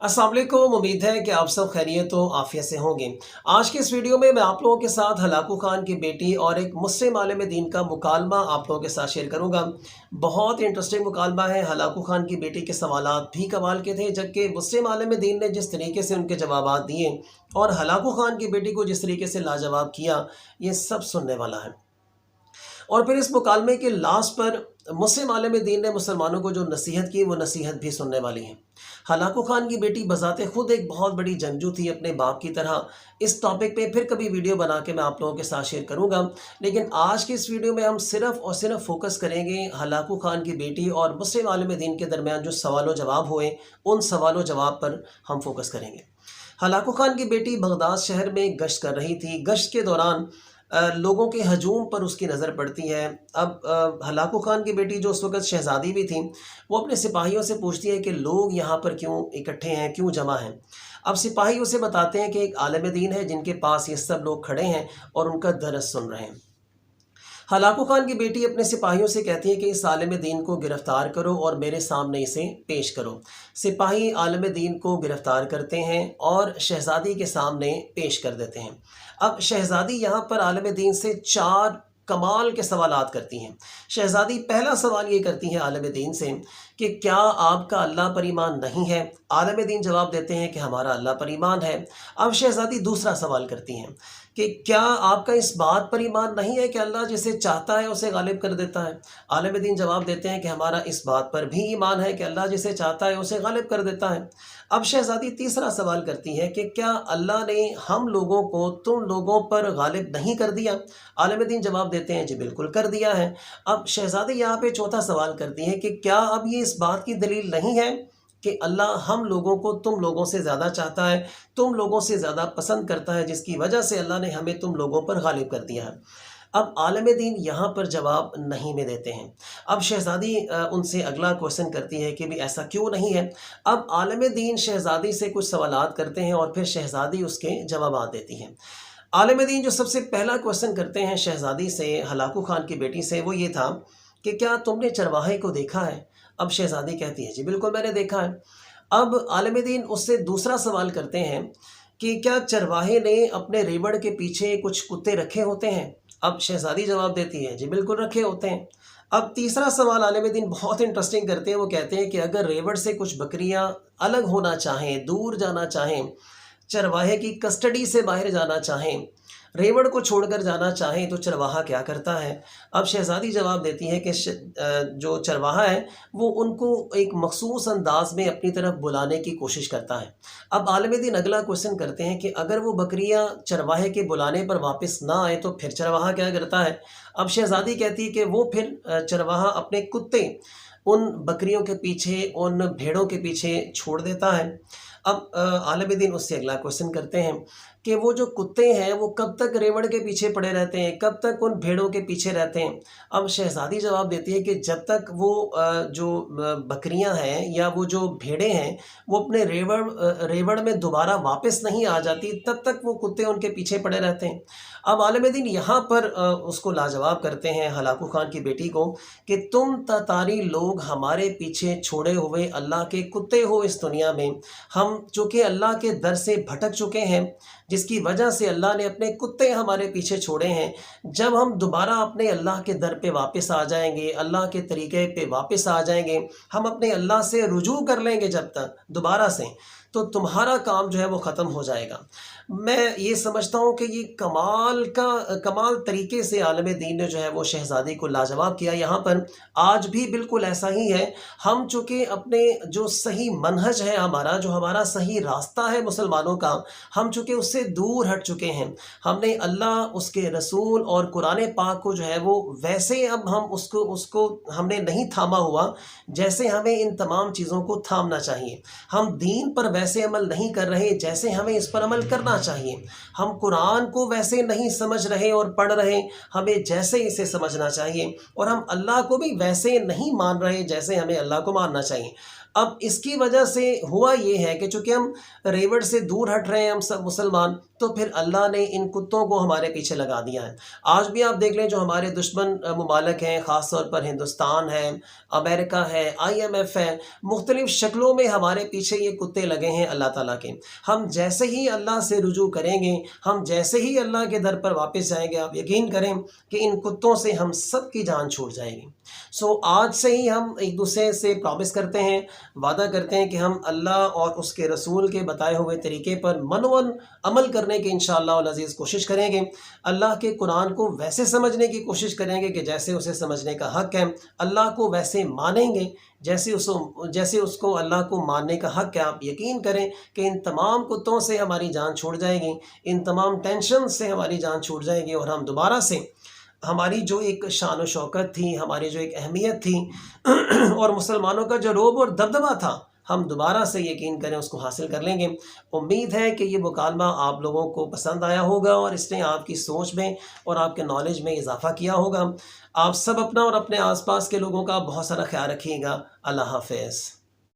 अस्सलाम वालेकुम। उम्मीद है कि आप सब खैरियत तो आफियत से होंगे। आज की इस वीडियो में मैं आप लोगों के साथ हलाकू खान की बेटी और एक मुस्लिम आलिम दीन का मुकालमा आप लोगों के साथ शेयर करूंगा। बहुत इंटरेस्टिंग मुकालमा है। हलाकू खान की बेटी के सवालात भी कमाल के थे, जबकि मुस्लिम आलिम दीन ने जिस तरीके से उनके जवाबात दिए और हलाकू खान की बेटी को जिस तरीके से लाजवाब किया, ये सब सुनने वाला है। और फिर इस मुकालमे के लास्ट पर मुस्लिम आलिम दीन ने मुसलमानों को जो नसीहत की, वो नसीहत भी सुनने वाली है। हलाकू खान की बेटी बज़ाते खुद एक बहुत बड़ी जंगजू थी अपने बाप की तरह। इस टॉपिक पे फिर कभी वीडियो बना के मैं आप लोगों के साथ शेयर करूंगा, लेकिन आज की इस वीडियो में हम सिर्फ और सिर्फ फोकस करेंगे हलाकू खान की बेटी और मुस्लिम आलिम दीन के दरमियान जो सवाल जवाब हुए, उन सवाल जवाब पर हम फोकस करेंगे। हलाकू खान की बेटी बगदाद शहर में गश्त कर रही थी। गश्त के दौरान लोगों के हजूम पर उसकी नज़र पड़ती है। अब हलाकू खान की बेटी जो उस वक़्त शहज़ादी भी थी, वो अपने सिपाहियों से पूछती है कि लोग यहाँ पर क्यों इकट्ठे हैं, क्यों जमा हैं। अब सिपाही उसे बताते हैं कि एक आलिम दीन है जिनके पास ये सब लोग खड़े हैं और उनका दरस सुन रहे हैं। हलाकू खान की बेटी अपने सिपाहियों से कहती है कि इस आलिम दीन को गिरफ़्तार करो और मेरे सामने इसे पेश करो। सिपाही आलिम दीन को गिरफ़्तार करते हैं और शहज़ादी के सामने पेश कर देते हैं। अब शहज़ादी यहाँ पर आलिम दीन से 4 कमाल के सवालात करती हैं। शहज़ादी पहला सवाल ये करती हैं आलिम दीन से कि क्या आपका अल्लाह पर ईमान नहीं है? आलिम दीन जवाब देते हैं कि हमारा अल्लाह पर ईमान है। अब शहज़ादी दूसरा सवाल करती हैं कि क्या आपका इस बात पर ईमान नहीं है कि अल्लाह जिसे चाहता है उसे गालिब कर देता है? आलिम दीन जवाब देते हैं कि हमारा इस बात पर भी ईमान है कि अल्लाह जिसे चाहता है उसे गालिब कर देता है। अब शहज़ादी तीसरा सवाल करती है कि क्या अल्लाह ने हम लोगों को तुम लोगों पर गालिब नहीं कर दिया? आलिम दीन जवाब देते हैं जी बिल्कुल कर दिया है। अब शहज़ादी यहाँ पे चौथा सवाल करती है कि क्या अब ये इस बात की दलील नहीं है कि अल्लाह हम लोगों को तुम लोगों से ज़्यादा चाहता है, तुम लोगों से ज़्यादा पसंद करता है, जिसकी वजह से अल्लाह ने हमें तुम लोगों पर गालिब कर दिया है। अब आलिम दीन यहाँ पर जवाब नहीं में देते हैं। अब शहज़ादी उनसे अगला क्वेश्चन करती है कि भी ऐसा क्यों नहीं है। अब आलिम दीन शहज़ादी से कुछ सवालात करते हैं और फिर शहज़ादी उसके जवाब देती हैं। आलिम दीन जो सबसे पहला क्वेश्चन करते हैं शहज़ादी से, हलाकू खान की बेटी से, वो ये था कि क्या तुमने चरवाहे को देखा है? अब शहज़ादी कहती है जी बिल्कुल मैंने देखा है। अब आलिम दीन उससे दूसरा सवाल करते हैं कि क्या चरवाहे ने अपने रेवड़ के पीछे कुछ कुत्ते रखे होते हैं? अब शहज़ादी जवाब देती है जी बिल्कुल रखे होते हैं। अब तीसरा सवाल आलिम दीन बहुत इंटरेस्टिंग करते हैं। वो कहते हैं कि अगर रेवड़ से कुछ बकरियां अलग होना चाहें, दूर जाना चाहें, चरवाहे की कस्टडी से बाहर जाना चाहें, रेवड़ को छोड़कर जाना चाहें, तो चरवाहा क्या करता है? अब शहज़ादी जवाब देती है कि जो चरवाहा है वो उनको एक मखसूस अंदाज में अपनी तरफ बुलाने की कोशिश करता है। अब आलिम दीन अगला क्वेश्चन करते हैं कि अगर वो बकरियां चरवाहे के बुलाने पर वापस ना आए तो फिर चरवाहा क्या करता है? अब शहज़ादी कहती है कि वो फिर चरवाहा अपने कुत्ते उन बकरियों के पीछे, उन भेड़ों के पीछे छोड़ देता है। अब आलिम दीन उससे अगला क्वेश्चन करते हैं कि वो जो कुत्ते हैं वो कब तक रेवड़ के पीछे पड़े रहते हैं, कब तक उन भेड़ों के पीछे रहते हैं? अब शहज़ादी जवाब देती है कि जब तक वो जो बकरियां हैं या वो जो भेड़ें हैं वो अपने रेवड़ में दोबारा वापस नहीं आ जाती, तब तक वो कुत्ते उनके पीछे पड़े रहते हैं। अब आलिम दीन यहाँ पर उसको लाजवाब करते हैं हलाकू खान की बेटी को कि तुम तातारी लोग हमारे पीछे छोड़े हुए अल्लाह के कुत्ते हो इस दुनिया में। हम चूँकि अल्लाह के दर से भटक चुके हैं, जिसकी वजह से अल्लाह ने अपने कुत्ते हमारे पीछे छोड़े हैं। जब हम दोबारा अपने अल्लाह के दर पे वापस आ जाएंगे, अल्लाह के तरीक़े पे वापस आ जाएंगे, हम अपने अल्लाह से रुजू कर लेंगे जब तक दोबारा से, तो तुम्हारा काम जो है वो ख़त्म हो जाएगा। मैं ये समझता हूँ कि ये कमाल तरीके से आलिम दीन ने जो है वो शहज़ादी को लाजवाब किया। यहाँ पर आज भी बिल्कुल ऐसा ही है। हम चूँकि अपने जो सही मनहज है हमारा, जो हमारा सही रास्ता है मुसलमानों का, हम चूँकि उससे दूर हट चुके हैं। हमने अल्लाह, उसके रसूल और कुरान पाक को जो है वो वैसे अब हम उसको हमने नहीं थामा हुआ जैसे हमें इन तमाम चीज़ों को थामना चाहिए। हम दीन पर वैसे अमल नहीं कर रहे जैसे हमें इस पर अमल करना चाहिए। हम कुरान को वैसे नहीं समझ रहे और पढ़ रहे हमें जैसे इसे समझना चाहिए, और हम अल्लाह को भी वैसे नहीं मान रहे जैसे हमें अल्लाह को मानना चाहिए। अब इसकी वजह से हुआ ये है कि चूँकि हम रेवड़ से दूर हट रहे हैं हम सब मुसलमान, तो फिर अल्लाह ने इन कुत्तों को हमारे पीछे लगा दिया है। आज भी आप देख लें जो हमारे दुश्मन ममालिक हैं, ख़ास तौर पर हिंदुस्तान है, अमेरिका है, IMF है, मुख्तलिफ़ शक्लों में हमारे पीछे ये कुत्ते लगे हैं अल्लाह ताला के। हम जैसे ही अल्लाह से रुजू करेंगे, हम जैसे ही अल्लाह के दर पर वापस जाएंगे, आप यकीन करें कि इन कुत्तों से हम सब की जान छूट जाएगी। सो आज से ही हम एक दूसरे से प्रॉमिस करते हैं, वादा करते हैं कि हम अल्लाह और उसके रसूल के बताए हुए तरीके पर मनवन अमल करने की इंशाअल्लाह अज़ीज़ कोशिश करेंगे। अल्लाह के कुरान को वैसे समझने की कोशिश करेंगे कि जैसे उसे समझने का हक़ है, अल्लाह को वैसे मानेंगे जैसे उसको अल्लाह को मानने का हक़ है। आप यकीन करें कि इन तमाम कुत्तों से हमारी जान छूट जाएगी, इन तमाम टेंशन से हमारी जान छूट जाएगी और हम दोबारा से हमारी जो एक शान व शौकत थी, हमारी जो एक अहमियत थी और मुसलमानों का जो रोब और दबदबा था, हम दोबारा से यकीन करें उसको हासिल कर लेंगे। उम्मीद है कि ये मुकालमा आप लोगों को पसंद आया होगा और इसने आपकी सोच में और आपके नॉलेज में इजाफ़ा किया होगा। आप सब अपना और अपने आसपास के लोगों का बहुत सारा ख्याल रखिएगा। अल्लाह हाफ़िज़।